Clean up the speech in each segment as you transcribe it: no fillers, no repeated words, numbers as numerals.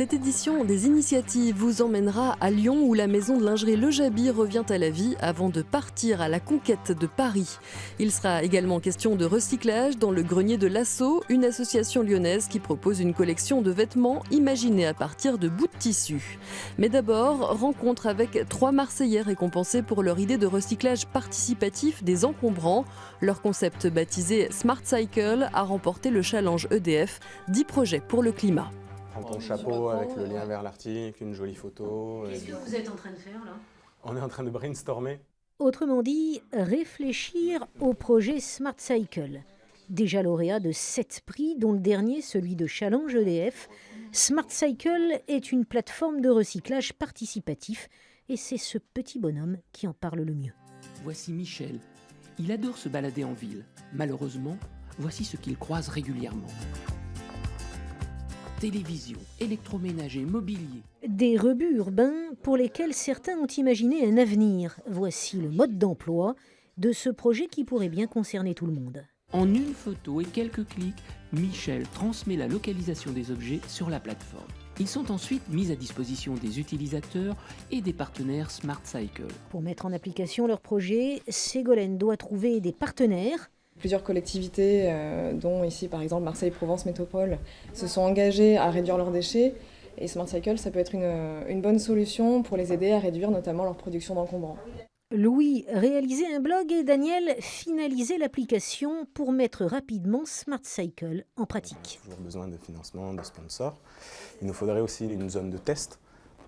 Cette édition des initiatives vous emmènera à Lyon où la maison de lingerie Le Jaby revient à la vie avant de partir à la conquête de Paris. Il sera également question de recyclage dans le grenier de l'Assaut, une association lyonnaise qui propose une collection de vêtements imaginés à partir de bouts de tissu. Mais d'abord, rencontre avec 3 Marseillais récompensés pour leur idée de recyclage participatif des encombrants. Leur concept baptisé Smart Cycle a remporté le challenge EDF 10 projets pour le climat. Prends ton chapeau avec le lien vers l'Arctique, une jolie photo. Qu'est-ce que vous êtes en train de faire là ? On est en train de brainstormer. Autrement dit, réfléchir au projet Smart Cycle. Déjà lauréat de 7 prix, dont le dernier, celui de Challenge EDF, Smart Cycle est une plateforme de recyclage participatif et c'est ce petit bonhomme qui en parle le mieux. Voici Michel. Il adore se balader en ville. Malheureusement, voici ce qu'il croise régulièrement. Télévision, électroménager, mobilier. Des rebuts urbains pour lesquels certains ont imaginé un avenir. Voici le mode d'emploi de ce projet qui pourrait bien concerner tout le monde. En une photo et quelques clics, Michel transmet la localisation des objets sur la plateforme. Ils sont ensuite mis à disposition des utilisateurs et des partenaires Smart Cycle. Pour mettre en application leur projet, Ségolène doit trouver des partenaires. Plusieurs collectivités, dont ici par exemple Marseille-Provence Métropole, se sont engagées à réduire leurs déchets. Et Smart Cycle, ça peut être une bonne solution pour les aider à réduire notamment leur production d'encombrants. Louis réalisait un blog et Daniel finalisait l'application pour mettre rapidement Smart Cycle en pratique. On a toujours besoin de financement, de sponsors. Il nous faudrait aussi une zone de test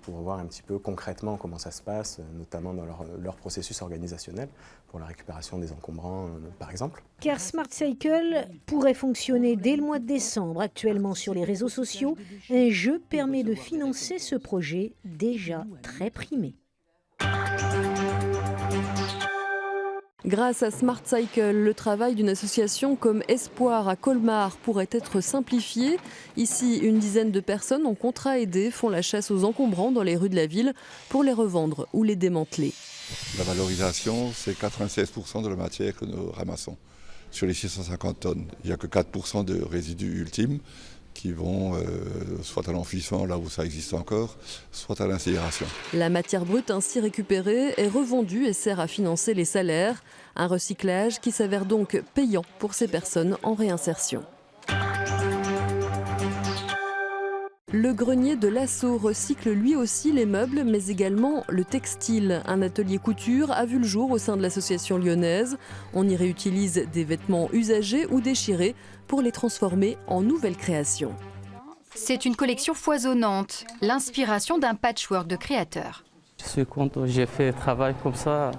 pour voir un petit peu concrètement comment ça se passe, notamment dans leur processus organisationnel, pour la récupération des encombrants, par exemple. Car Smart Cycle pourrait fonctionner dès le mois de décembre. Actuellement sur les réseaux sociaux, un jeu permet de financer ce projet déjà très primé. Grâce à Smart Cycle, le travail d'une association comme Espoir à Colmar pourrait être simplifié. Ici, une dizaine de personnes en contrat aidé font la chasse aux encombrants dans les rues de la ville pour les revendre ou les démanteler. La valorisation, c'est 96% de la matière que nous ramassons sur les 650 tonnes. Il n'y a que 4% de résidus ultimes qui vont soit à l'enfouissement, là où ça existe encore, soit à l'incinération. La matière brute ainsi récupérée est revendue et sert à financer les salaires. Un recyclage qui s'avère donc payant pour ces personnes en réinsertion. Le grenier de l'Assaut recycle lui aussi les meubles, mais également le textile. Un atelier couture a vu le jour au sein de l'association lyonnaise. On y réutilise des vêtements usagés ou déchirés pour les transformer en nouvelles créations. C'est une collection foisonnante, l'inspiration d'un patchwork de créateurs. Je suis content, j'ai fait un travail comme ça.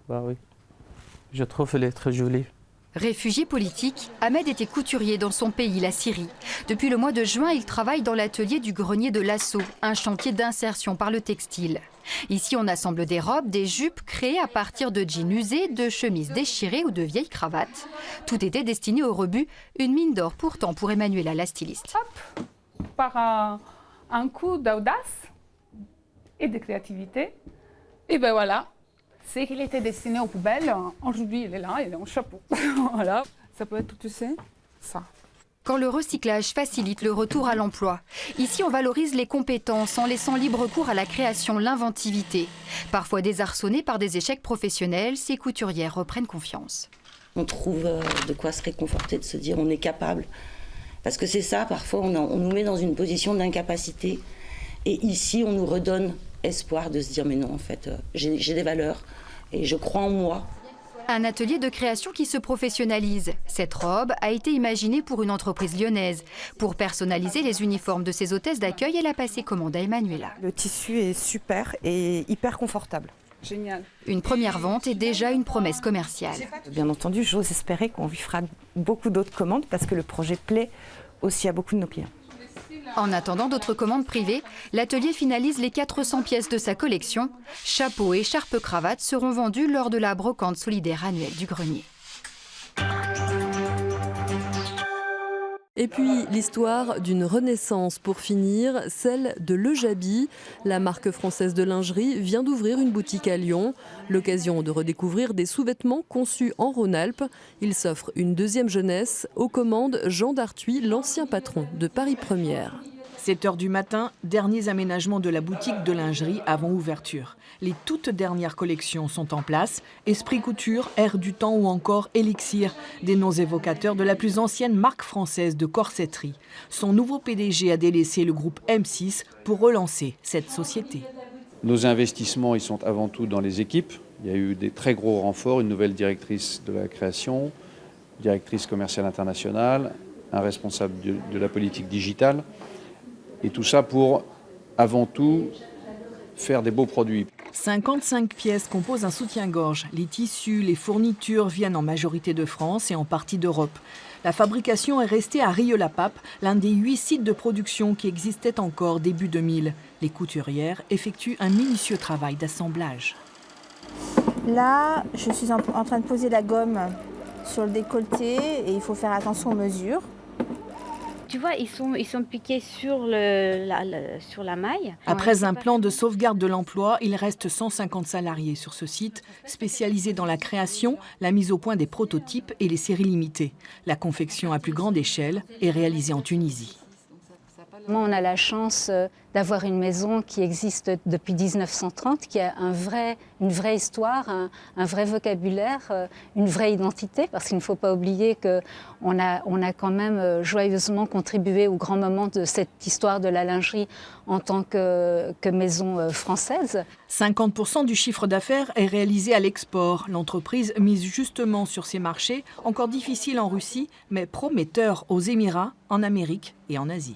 Bah oui, je trouve qu'elle est très jolie. Réfugié politique, Ahmed était couturier dans son pays, la Syrie. Depuis le mois de juin, il travaille dans l'atelier du grenier de l'Assaut, un chantier d'insertion par le textile. Ici, on assemble des robes, des jupes créées à partir de jeans usés, de chemises déchirées ou de vieilles cravates. Tout était destiné au rebut, une mine d'or pourtant pour Emmanuela, la styliste. Hop, par un coup d'audace et de créativité, et ben voilà. C'est qu'il était destiné aux poubelles. Aujourd'hui, il est là, il est en chapeau. Voilà, ça peut être, tu sais, ça. Quand le recyclage facilite le retour à l'emploi. Ici, on valorise les compétences en laissant libre cours à la création, l'inventivité. Parfois désarçonnées par des échecs professionnels, ces couturières reprennent confiance. On trouve de quoi se réconforter, de se dire on est capable. Parce que c'est ça, parfois, on nous met dans une position d'incapacité. Et ici, on nous redonne espoir de se dire mais non, en fait, j'ai des valeurs et je crois en moi. Un atelier de création qui se professionnalise. Cette robe a été imaginée pour une entreprise lyonnaise. Pour personnaliser les uniformes de ses hôtesses d'accueil, elle a passé commande à Emmanuela. Le tissu est super et hyper confortable. Génial. Une première vente est déjà une promesse commerciale. Bien entendu, j'ose espérer qu'on lui fera beaucoup d'autres commandes parce que le projet plaît aussi à beaucoup de nos clients. En attendant d'autres commandes privées, l'atelier finalise les 400 pièces de sa collection. Chapeaux, écharpes, cravates seront vendus lors de la brocante solidaire annuelle du grenier. Et puis l'histoire d'une renaissance pour finir, celle de Le Jaby. La marque française de lingerie vient d'ouvrir une boutique à Lyon. L'occasion de redécouvrir des sous-vêtements conçus en Rhône-Alpes. Il s'offre une deuxième jeunesse. Aux commandes, Jean Dartuis, l'ancien patron de Paris Première. 7 h du matin, derniers aménagements de la boutique de lingerie avant ouverture. Les toutes dernières collections sont en place. Esprit Couture, Air du Temps ou encore Elixir, des noms évocateurs de la plus ancienne marque française de corsetterie. Son nouveau PDG a délaissé le groupe M6 pour relancer cette société. Nos investissements, ils sont avant tout dans les équipes. Il y a eu des très gros renforts, une nouvelle directrice de la création, directrice commerciale internationale, un responsable de la politique digitale. Et tout ça pour, avant tout, faire des beaux produits. 55 pièces composent un soutien-gorge. Les tissus, les fournitures viennent en majorité de France et en partie d'Europe. La fabrication est restée à Rieux-la-Pape, l'un des 8 sites de production qui existaient encore début 2000. Les couturières effectuent un minutieux travail d'assemblage. Là, je suis en train de poser la gomme sur le décolleté et il faut faire attention aux mesures. Tu vois, ils sont piqués sur la maille. Après un plan de sauvegarde de l'emploi, il reste 150 salariés sur ce site, spécialisés dans la création, la mise au point des prototypes et les séries limitées. La confection à plus grande échelle est réalisée en Tunisie. On a la chance d'avoir une maison qui existe depuis 1930, qui a une vraie histoire, un vrai vocabulaire, une vraie identité, parce qu'il ne faut pas oublier qu'on a quand même joyeusement contribué au grand moment de cette histoire de la lingerie en tant que maison française. 50% du chiffre d'affaires est réalisé à l'export. L'entreprise mise justement sur ces marchés, encore difficiles en Russie, mais prometteurs aux Émirats, en Amérique et en Asie.